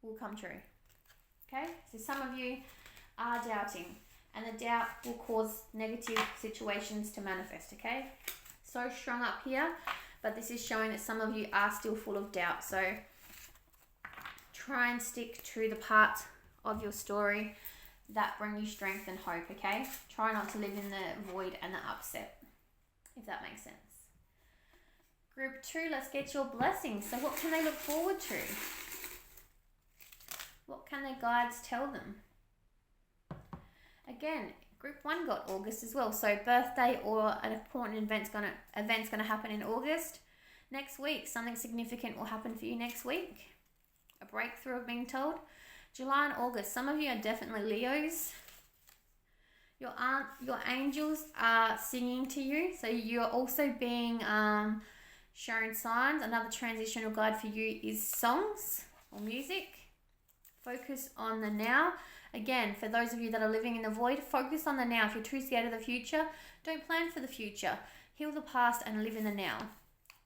will come true. Okay? So some of you are doubting, and the doubt will cause negative situations to manifest, okay? So strong up here, but this is showing that some of you are still full of doubt. So try and stick to the part of your story that bring you strength and hope, okay? Try not to live in the void and the upset, if that makes sense. Group 2, let's get your blessings. So what can they look forward to? What can their guides tell them? Again, group 1 got August as well. So birthday or an important event's gonna happen in August. Next week, something significant will happen for you next week. A breakthrough, I've been told. July and August. Some of you are definitely Leos. Your angels are singing to you. So you're also being shown signs. Another transitional guide for you is songs or music. Focus on the now. Again, for those of you that are living in the void, focus on the now. If you're too scared of the future, don't plan for the future. Heal the past and live in the now.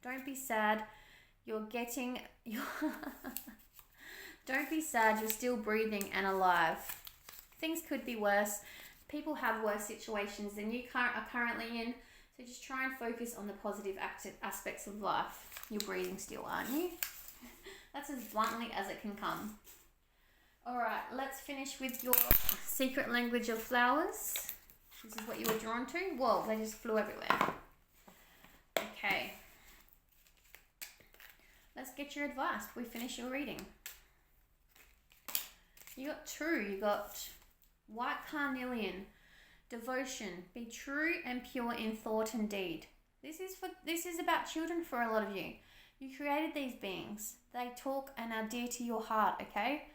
Don't be sad. Don't be sad. You're still breathing and alive. Things could be worse. People have worse situations than you are currently in. So just try and focus on the positive aspects of life. You're breathing still, aren't you? That's as bluntly as it can come. Alright, let's finish with your secret language of flowers. This is what you were drawn to. Whoa, they just flew everywhere. Okay. Let's get your advice before we finish your reading. You got 2. You got white carnelian, devotion. Be true and pure in thought and deed. This is about children for a lot of you. You created these beings. They talk and are dear to your heart, okay?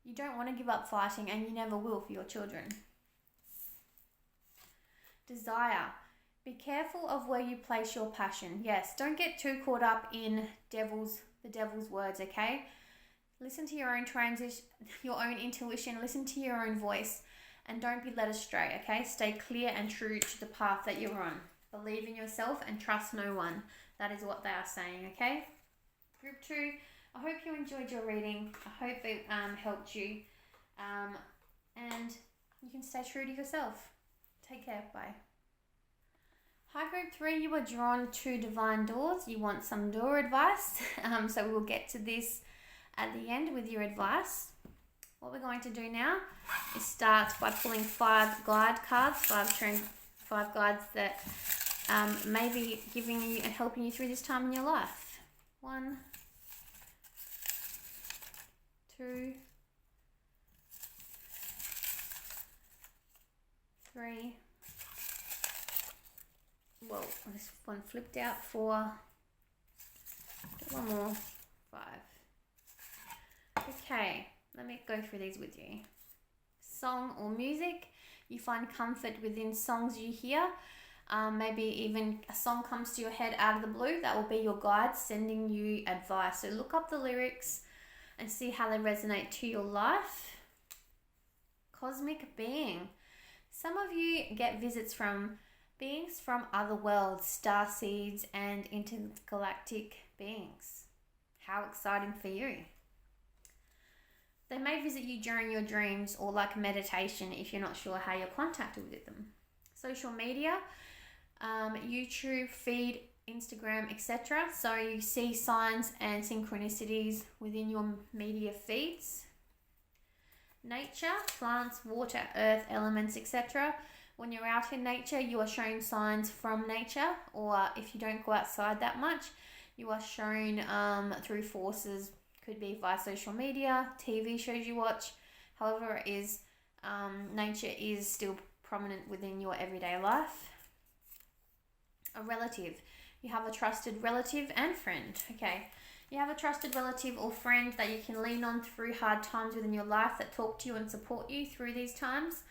You don't want to give up fighting, and you never will for your children. Desire. Be careful of where you place your passion. Yes, don't get too caught up in the devil's words, okay? Listen to your own your own intuition, listen to your own voice, and don't be led astray, okay? Stay clear and true to the path that you're on. Believe in yourself and trust no one. That is what they are saying, okay? Group 2, I hope you enjoyed your reading. I hope it helped you. And you can stay true to yourself. Take care. Bye. Hi, Group 3. You are drawn to divine doors. You want some door advice. So we'll get to this at the end with your advice. What we're going to do now is start by pulling 5 guide cards, 5 guides that may be giving you and helping you through this time in your life. 1, 2, 3. Whoa, this one flipped out. 4. Get one more. 5. Okay, let me go through these with you. Song or music. You find comfort within songs you hear. Maybe even a song comes to your head out of the blue. That will be your guide sending you advice. So look up the lyrics and see how they resonate to your life. Cosmic being. Some of you get visits from beings from other worlds, star seeds, and intergalactic beings. How exciting for you. They may visit you during your dreams or like meditation if you're not sure how you're contacted with them. Social media, YouTube, feed, Instagram, etc. So you see signs and synchronicities within your media feeds. Nature, plants, water, earth, elements, etc. When you're out in nature, you are shown signs from nature, or if you don't go outside that much, you are shown through forces. Could be via social media, TV shows you watch. However it is, nature is still prominent within your everyday life. A relative. You have a trusted relative and friend. Okay. You have a trusted relative or friend that you can lean on through hard times within your life, that talk to you and support you through these times.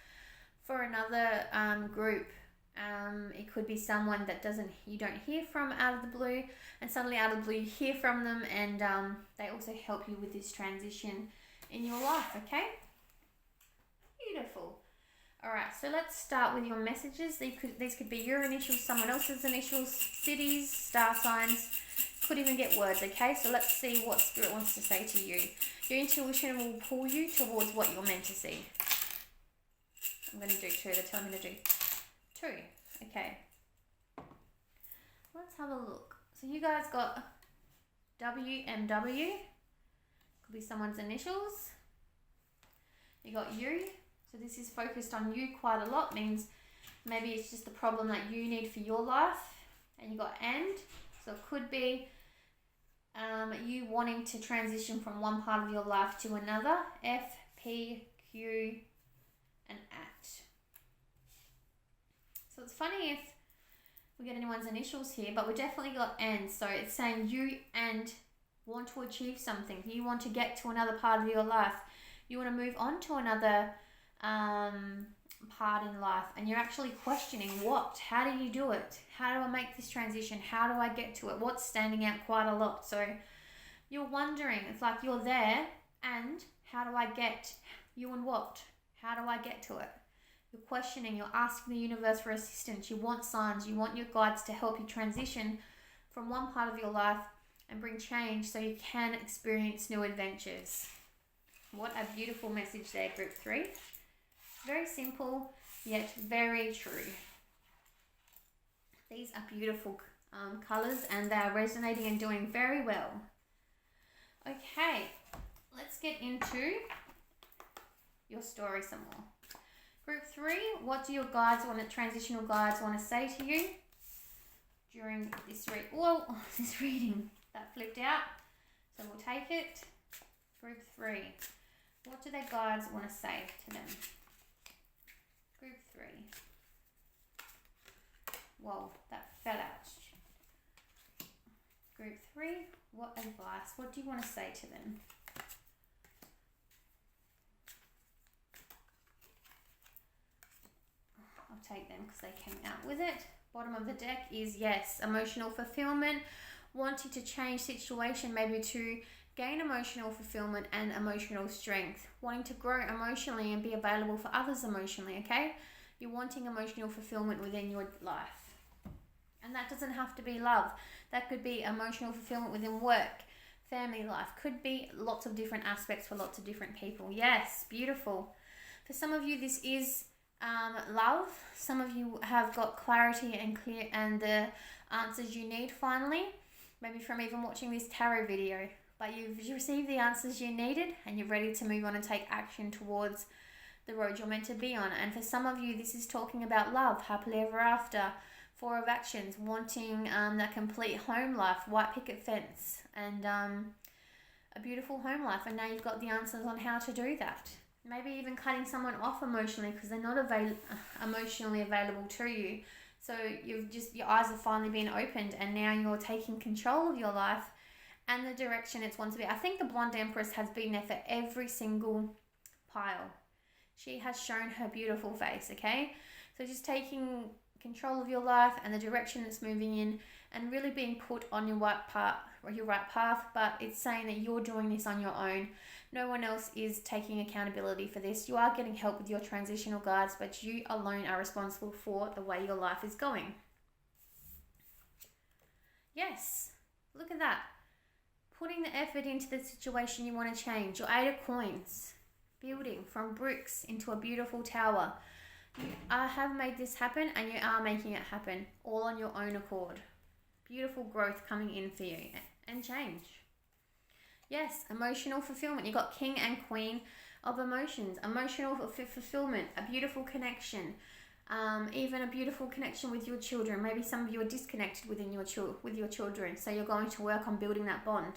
For another group, it could be someone that you don't hear from out of the blue, and suddenly out of the blue you hear from them, and they also help you with this transition in your life, okay? Beautiful. Alright, so let's start with your messages. These could be your initials, someone else's initials, cities, star signs, could even get words, okay? So let's see what Spirit wants to say to you. Your intuition will pull you towards what you're meant to see. I'm going to do 2. They're telling me to do 2. Okay. Let's have a look. So you guys got WMW. Could be someone's initials. You got you. So this is focused on you quite a lot. Means maybe it's just the problem that you need for your life. And you got and. So it could be you wanting to transition from one part of your life to another. F, P, Q, and at. So it's funny if we get anyone's initials here, but we definitely got and. So it's saying you and want to achieve something. You want to get to another part of your life. You want to move on to another part in life, and you're actually questioning what? How do you do it? How do I make this transition? How do I get to it? What's standing out quite a lot? So you're wondering, it's like you're there, and how do I get you and what? How do I get to it? You're questioning, you're asking the universe for assistance, you want signs, you want your guides to help you transition from one part of your life and bring change so you can experience new adventures. What a beautiful message there, Group 3. Very simple, yet very true. These are beautiful colours, and they are resonating and doing very well. Okay, let's get into your story some more. Group 3, what do your transitional guides want to say to you during this reading? That flipped out, so we'll take it. Group 3, what do their guides want to say to them? Group 3. Whoa, that fell out. Group 3, what advice? What do you want to say to them? I'll take them because they came out with it. Bottom of the deck is yes, emotional fulfillment, wanting to change situation, maybe to gain emotional fulfillment and emotional strength, wanting to grow emotionally and be available for others emotionally, okay? You're wanting emotional fulfillment within your life. And that doesn't have to be love. That could be emotional fulfillment within work, family life. Could be lots of different aspects for lots of different people. Yes, beautiful. For some of you, this is love. Some of you have got clarity and clear and the answers you need finally. Maybe from even watching this tarot video. But you've received the answers you needed and you're ready to move on and take action towards the road you're meant to be on. And for some of you, this is talking about love, happily ever after, 4 of actions, wanting that complete home life, white picket fence, and a beautiful home life. And now you've got the answers on how to do that. Maybe even cutting someone off emotionally because they're not emotionally available to you. So your eyes have finally been opened and now you're taking control of your life and the direction it's want to be. I think the Blonde Empress has been there for every single pile. She has shown her beautiful face, okay? So just taking control of your life and the direction it's moving in and really being put on your right path, but it's saying that you're doing this on your own. No one else is taking accountability for this. You are getting help with your transitional guides, but you alone are responsible for the way your life is going. Yes, look at that. Putting the effort into the situation you want to change. Your 8 of coins. Building from bricks into a beautiful tower. You have made this happen and you are making it happen all on your own accord. Beautiful growth coming in for you and change. Yes, emotional fulfillment. You've got King and Queen of emotions. Emotional fulfillment, a beautiful connection. Even a beautiful connection with your children. Maybe some of you are disconnected with your children, so you're going to work on building that bond.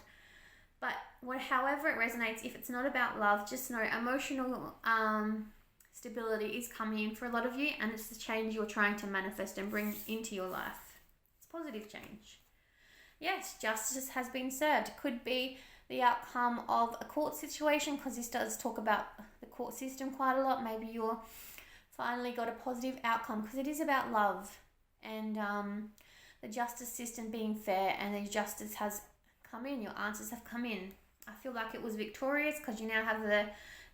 But however it resonates, if it's not about love, just know emotional stability is coming in for a lot of you, and it's the change you're trying to manifest and bring into your life. It's positive change. Yes, justice has been served. Could be the outcome of a court situation, because this does talk about the court system quite a lot. Maybe you're finally got a positive outcome, because it is about love and the justice system being fair, and the justice has come in. Your answers have come in. I feel like it was victorious because you now have the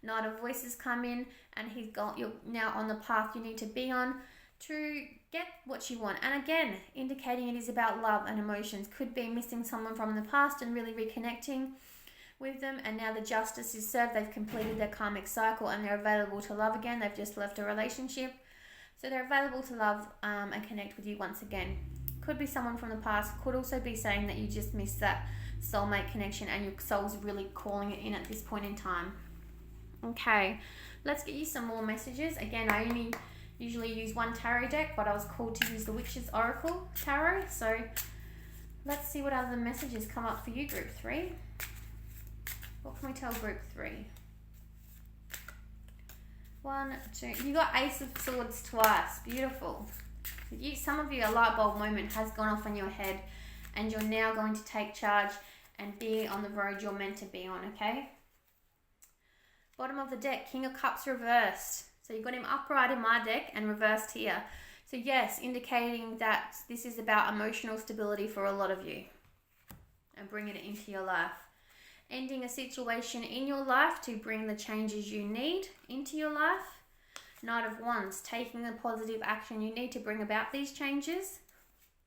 Knight of Voices come in, and you're now on the path you need to be on to get what you want. And again, indicating it is about love and emotions. Could be missing someone from the past and really reconnecting with them, and now the justice is served. They've completed their karmic cycle and they're available to love again. They've just left a relationship, so they're available to love and connect with you once again. Could be someone from the past. Could also be saying that you just missed that soulmate connection and your soul's really calling it in at this point in time. Okay, let's get you some more messages. Again, I only usually use one tarot deck, but I was called to use the Witch's Oracle Tarot. So let's see what other messages come up for you, Group 3. What can we tell Group 3? 1, 2. You got Ace of Swords twice. Beautiful. Some of you, a light bulb moment has gone off in your head, and you're now going to take charge and be on the road you're meant to be on, okay? Bottom of the deck, King of Cups reversed. So you've got him upright in my deck and reversed here. So yes, indicating that this is about emotional stability for a lot of you and bringing it into your life. Ending a situation in your life to bring the changes you need into your life. Knight of Wands, taking the positive action you need to bring about these changes,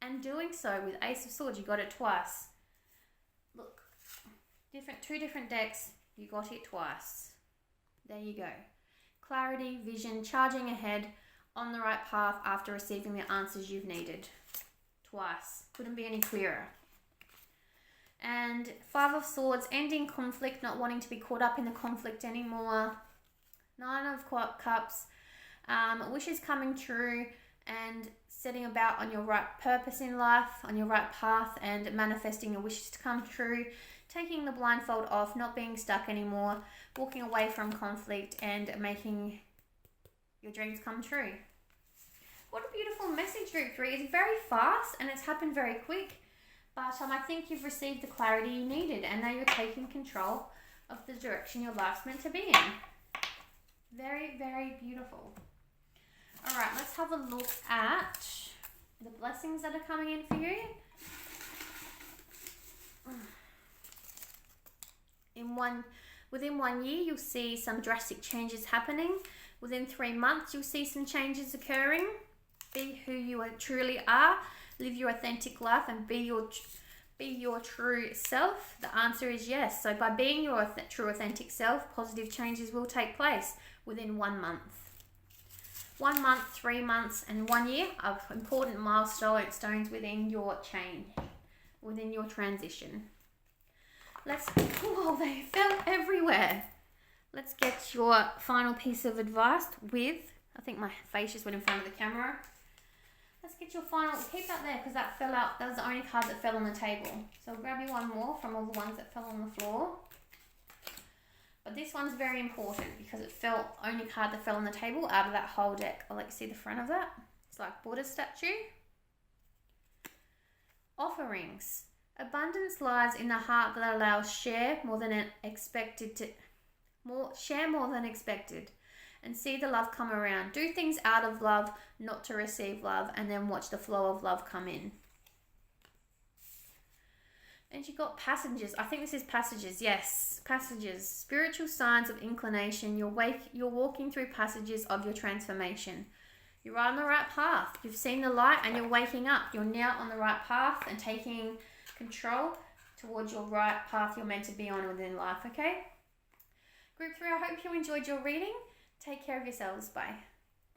and doing so with Ace of Swords. You got it twice. Look, two different decks, you got it twice. There you go. Clarity, vision, charging ahead on the right path after receiving the answers you've needed. Twice. Couldn't be any clearer. And 5 of Swords, ending conflict, not wanting to be caught up in the conflict anymore. 9 of Cups, wishes coming true and setting about on your right purpose in life, on your right path, and manifesting your wishes to come true. Taking the blindfold off, not being stuck anymore, walking away from conflict and making your dreams come true. What a beautiful message, Group 3. It's very fast and it's happened very quick. But I think you've received the clarity you needed, and now you're taking control of the direction your life's meant to be in. Very, very beautiful. All right, let's have a look at the blessings that are coming in for you. Within 1 year, you'll see some drastic changes happening. Within 3 months, you'll see some changes occurring. Be who you truly are. Live your authentic life and be your true self. The answer is yes. So by being your true authentic self, positive changes will take place within 1 month. 1 month, 3 months, and 1 year of important milestones within your change, within your transition. Oh, they fell everywhere. Let's get your final piece of advice I think my face just went in front of the camera. Let's get your final, keep that there because that fell out. That was the only card that fell on the table. So I'll grab you one more from all the ones that fell on the floor. But this one's very important because it fell, only card that fell on the table out of that whole deck. I'll let you see the front of that. It's like Buddha statue. Offerings. Abundance lies in the heart that allows share more than expected, and see the love come around. Do things out of love, not to receive love, and then watch the flow of love come in. And you got passages. I think this is passages. Yes, passages. Spiritual signs of inclination. You're walking through passages of your transformation. You're on the right path. You've seen the light and you're waking up. You're now on the right path and taking control towards your right path you're meant to be on within life, okay? Group 3, I hope you enjoyed your reading. Take care of yourselves. Bye.